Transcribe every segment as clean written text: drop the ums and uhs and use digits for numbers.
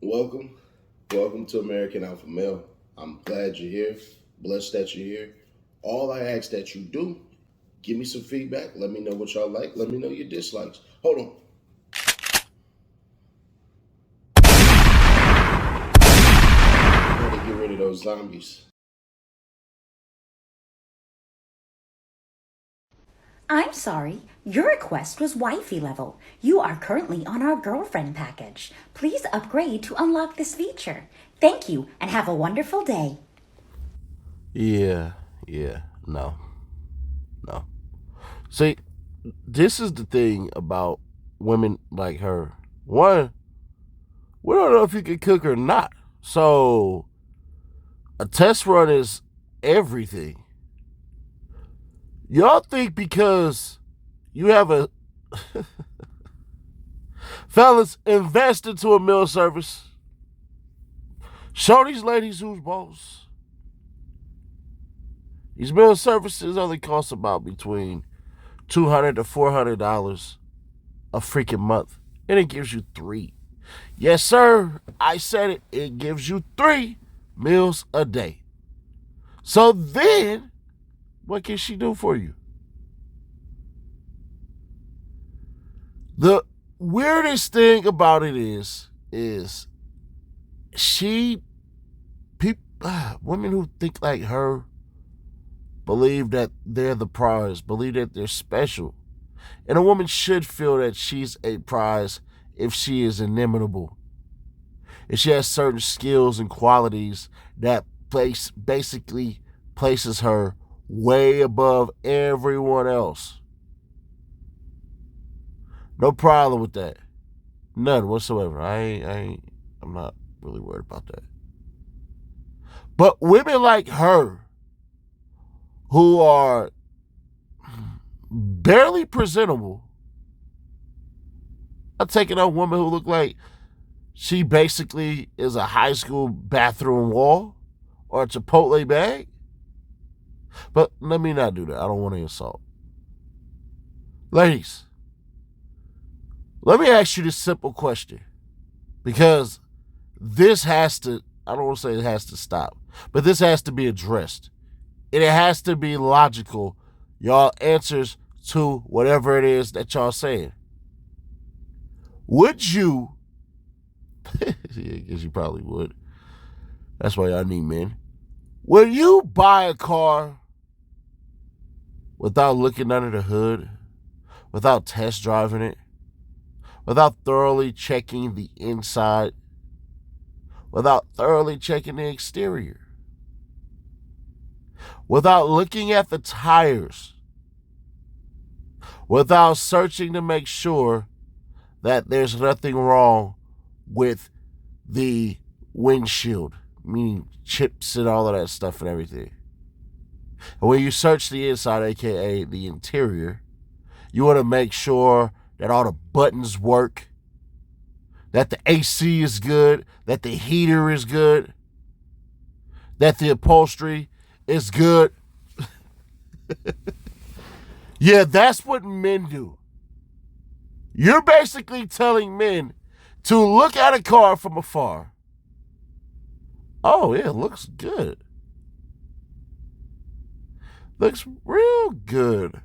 Welcome. Welcome to American Alpha Male. I'm glad you're here. Blessed that you're here. All I ask that you do, give me some feedback. Let me know what y'all like. Let me know your dislikes. Hold on. Gotta get rid of those zombies. I'm sorry, your request was wifey level. You are currently on our girlfriend package. Please upgrade to unlock this feature. Thank you and have a wonderful day. Yeah, no, no. See, this is the thing about women like her. One, we don't know if you can cook or not. So, a test run is everything. Y'all think because you have a. Fellas, invest into a meal service. Show these ladies who's boss. These meal services only cost about between $200 to $400 a freaking month. And it gives you three. Yes, sir. I said it. It gives you 3 meals a day. So then, what can she do for you? The weirdest thing about it is she, people, women who think like her believe that they're the prize, believe that they're special. And a woman should feel that she's a prize if she is inimitable. If she has certain skills and qualities that basically places her way above everyone else. No problem with that. None whatsoever. I'm not really worried about that. But women like her who are barely presentable are taking a woman who look like she basically is a high school bathroom wall or a Chipotle bag. But let me not do that. I don't want to insult. Ladies, let me ask you this simple question because this has to, I don't want to say it has to stop, but this has to be addressed. And it has to be logical, y'all answers to whatever it is that y'all saying. Would you, yeah, I guess you probably would. That's why y'all need men. Would you buy a car without looking under the hood, without test driving it, without thoroughly checking the inside, without thoroughly checking the exterior, without looking at the tires, without searching to make sure that there's nothing wrong with the windshield, meaning chips and all of that stuff and everything? And when you search the inside, aka the interior, you want to make sure that all the buttons work, that the AC is good, that the heater is good, that the upholstery is good. Yeah, that's what men do. You're basically telling men to look at a car from afar. Oh, yeah, it looks good. Looks real good.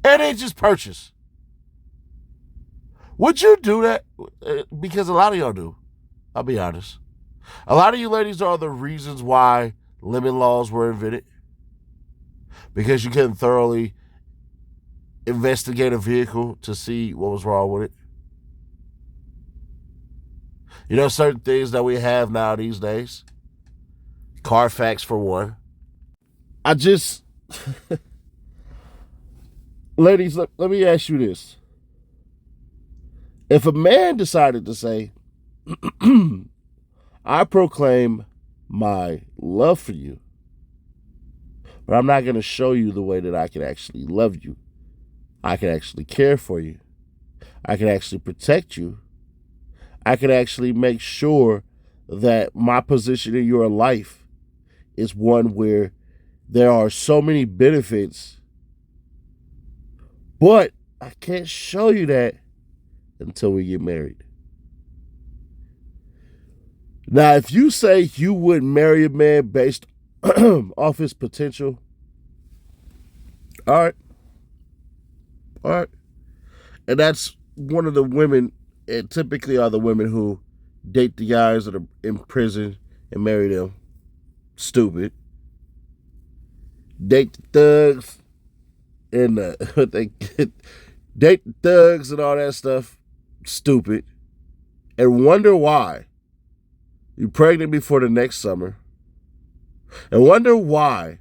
And they just purchase. Would you do that? Because a lot of y'all do. I'll be honest. A lot of you ladies are the reasons why lemon laws were invented. Because you couldn't thoroughly investigate a vehicle to see what was wrong with it. You know, certain things that we have now these days. Carfax, for one. I just, ladies, let me ask you this. If a man decided to say, I proclaim my love for you, but I'm not going to show you the way that I can actually love you. I can actually care for you. I can actually protect you. I can actually make sure that my position in your life is one where there are so many benefits, but I can't show you that until we get married. Now, if you say you would marry a man based off his potential, all right, all right. And that's one of the women, it typically are the women who date the guys that are in prison and marry them. Stupid. Date the thugs and they date the thugs and all that stuff. Stupid. And wonder why you're pregnant before the next summer. And wonder why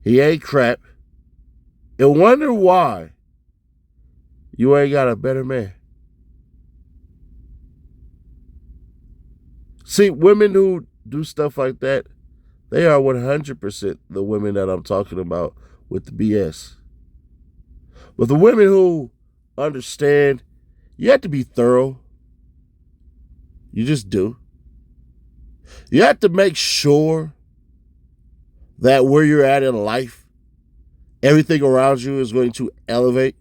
he ain't crap. And wonder why you ain't got a better man. See, women who do stuff like that, they are 100% the women that I'm talking about with the BS. But the women who understand, you have to be thorough. You just do. You have to make sure that where you're at in life, everything around you is going to elevate.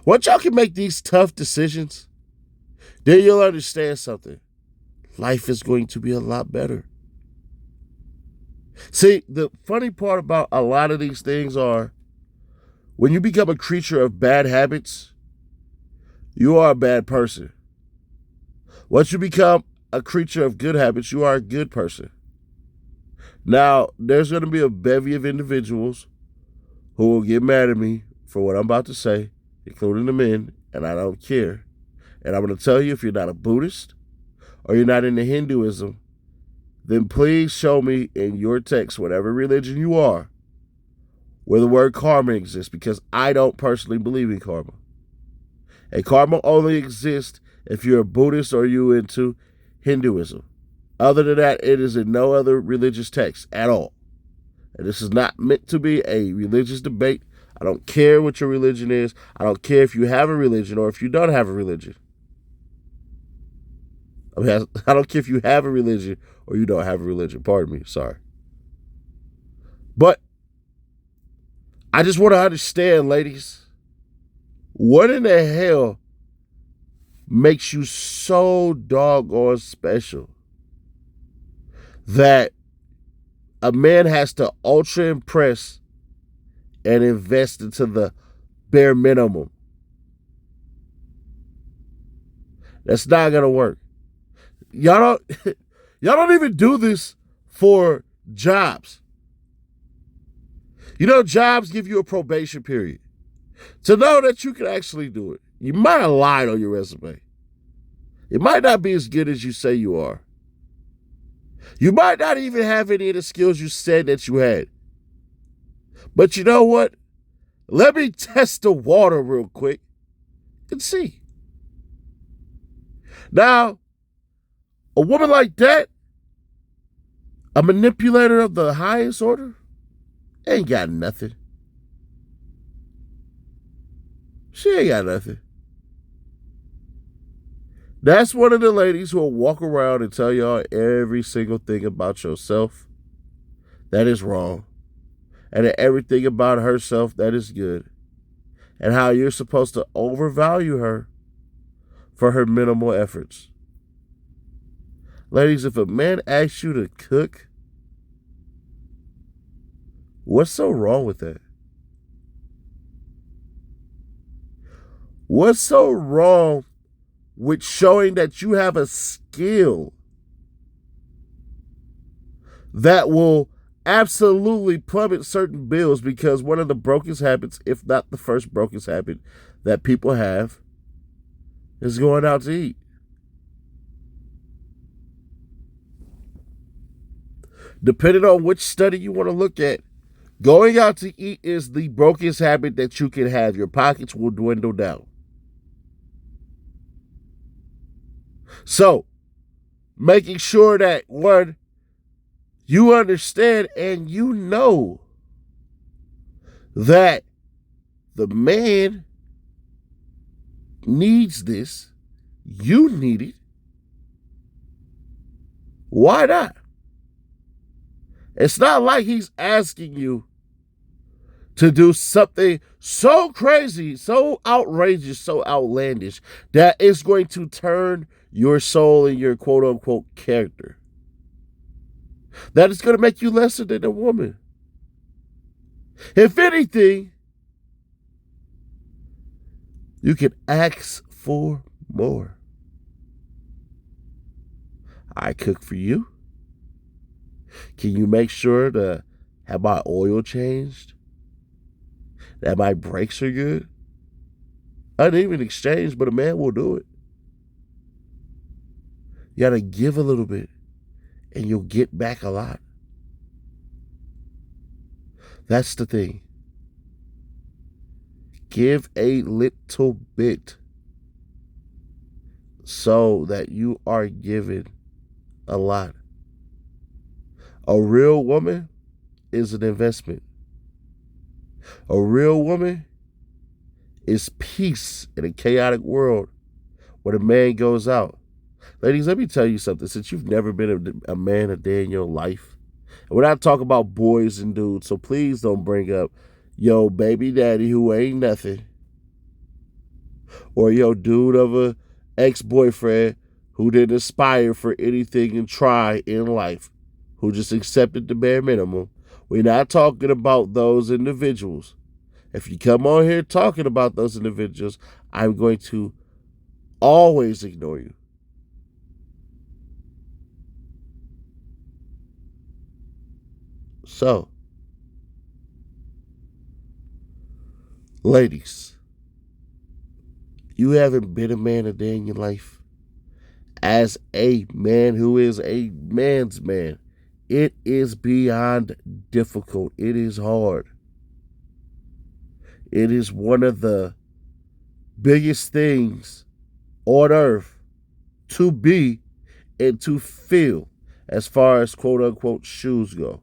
Once y'all can make these tough decisions, then you'll understand something. Life is going to be a lot better. See, the funny part about a lot of these things are when you become a creature of bad habits, you are a bad person. Once you become a creature of good habits, you are a good person. Now, there's going to be a bevy of individuals who will get mad at me for what I'm about to say, including the men, and I don't care. And I'm going to tell you, if you're not a Buddhist or you're not into Hinduism, then please show me in your text, whatever religion you are, where the word karma exists, because I don't personally believe in karma. And karma only exists if you're a Buddhist or you're into Hinduism. Other than that, it is in no other religious text at all. And this is not meant to be a religious debate. I don't care what your religion is. I don't care if you have a religion or if you don't have a religion. I don't care if you have a religion or you don't have a religion. Pardon me. Sorry. But I just want to understand, ladies, what in the hell makes you so doggone special that a man has to ultra impress and invest into the bare minimum? That's not going to work. Y'all don't even do this for jobs. You know, jobs give you a probation period to know that you can actually do it. You might have lied on your resume. It might not be as good as you say you are. You might not even have any of the skills you said that you had. But you know what? Let me test the water real quick and see. Now, a woman like that, a manipulator of the highest order, ain't got nothing. She ain't got nothing. That's one of the ladies who will walk around and tell y'all every single thing about yourself that is wrong, and everything about herself that is good, and how you're supposed to overvalue her for her minimal efforts. Ladies, if a man asks you to cook, what's so wrong with that? What's so wrong with showing that you have a skill that will absolutely plummet certain bills? Because one of the brokest habits, if not the first brokest habit that people have, is going out to eat. Depending on which study you want to look at, going out to eat is the brokest habit that you can have. Your pockets will dwindle down. So, making sure that, one, you understand and you know that the man needs this, you need it. Why not? It's not like he's asking you to do something so crazy, so outrageous, so outlandish that it's going to turn your soul and your quote unquote character. That is going to make you lesser than a woman. If anything, you can ask for more. I cook for you. Can you make sure to have my oil changed? That my brakes are good? Uneven exchange, but a man will do it. You gotta give a little bit, and you'll get back a lot. That's the thing. Give a little bit so that you are given a lot. A real woman is an investment. A real woman is peace in a chaotic world when a man goes out. Ladies, let me tell you something. Since you've never been a man a day in your life, and we're not talking about boys and dudes, so please don't bring up yo baby daddy who ain't nothing, or yo dude of a ex-boyfriend who didn't aspire for anything and try in life, who just accepted the bare minimum. We're not talking about those individuals. If you come on here talking about those individuals, I'm going to always ignore you. So, ladies, you haven't been a man a day in your life. As a man who is a man's man, it is beyond difficult. It is hard. It is one of the biggest things on earth to be and to feel as far as quote unquote shoes go.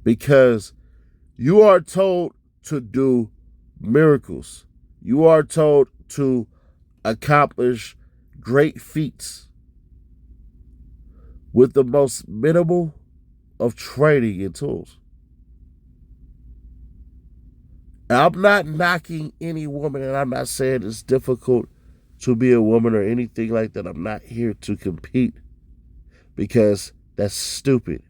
Because you are told to do miracles. You are told to accomplish great feats with the most minimal of training and tools. I'm not knocking any woman, and I'm not saying it's difficult to be a woman or anything like that. I'm not here to compete because that's stupid.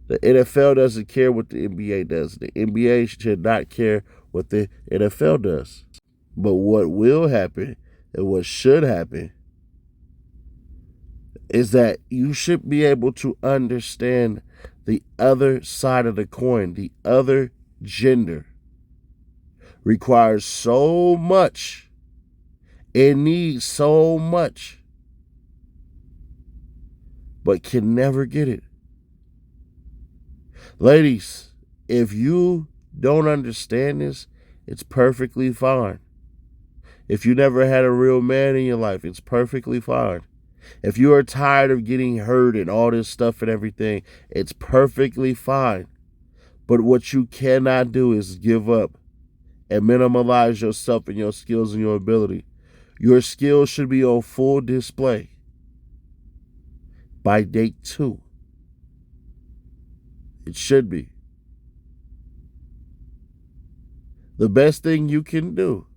The NFL doesn't care what the NBA does. The NBA should not care what the NFL does. But what will happen and what should happen is that you should be able to understand the other side of the coin. The other gender requires so much. It needs so much, but can never get it. Ladies, if you don't understand this, it's perfectly fine. If you never had a real man in your life, it's perfectly fine. If you are tired of getting hurt and all this stuff and everything, it's perfectly fine. But what you cannot do is give up and minimalize yourself and your skills and your ability. Your skills should be on full display by date 2. It should be. The best thing you can do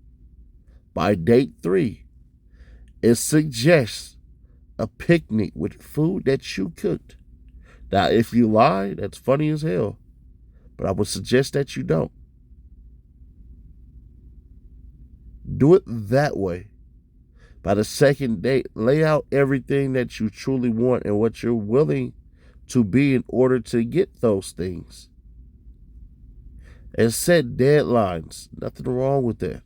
by date 3 is suggest a picnic with food that you cooked. Now, if you lie, that's funny as hell. But I would suggest that you don't. Do it that way. By the second date, lay out everything that you truly want and what you're willing to be in order to get those things. And set deadlines. Nothing wrong with that.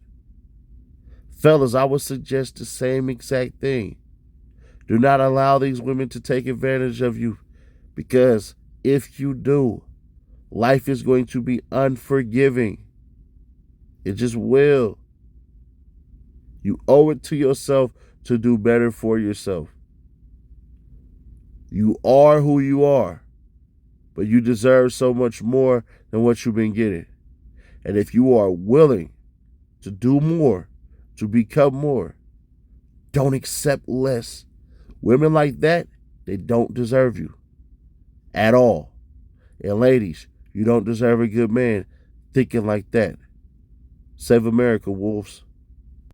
Fellas, I would suggest the same exact thing. Do not allow these women to take advantage of you, because if you do, life is going to be unforgiving. It just will. You owe it to yourself to do better for yourself. You are who you are, but you deserve so much more than what you've been getting. And if you are willing to do more, to become more, don't accept less. Women like that, they don't deserve you at all. And ladies, You don't deserve a good man thinking like that. Save America, wolves.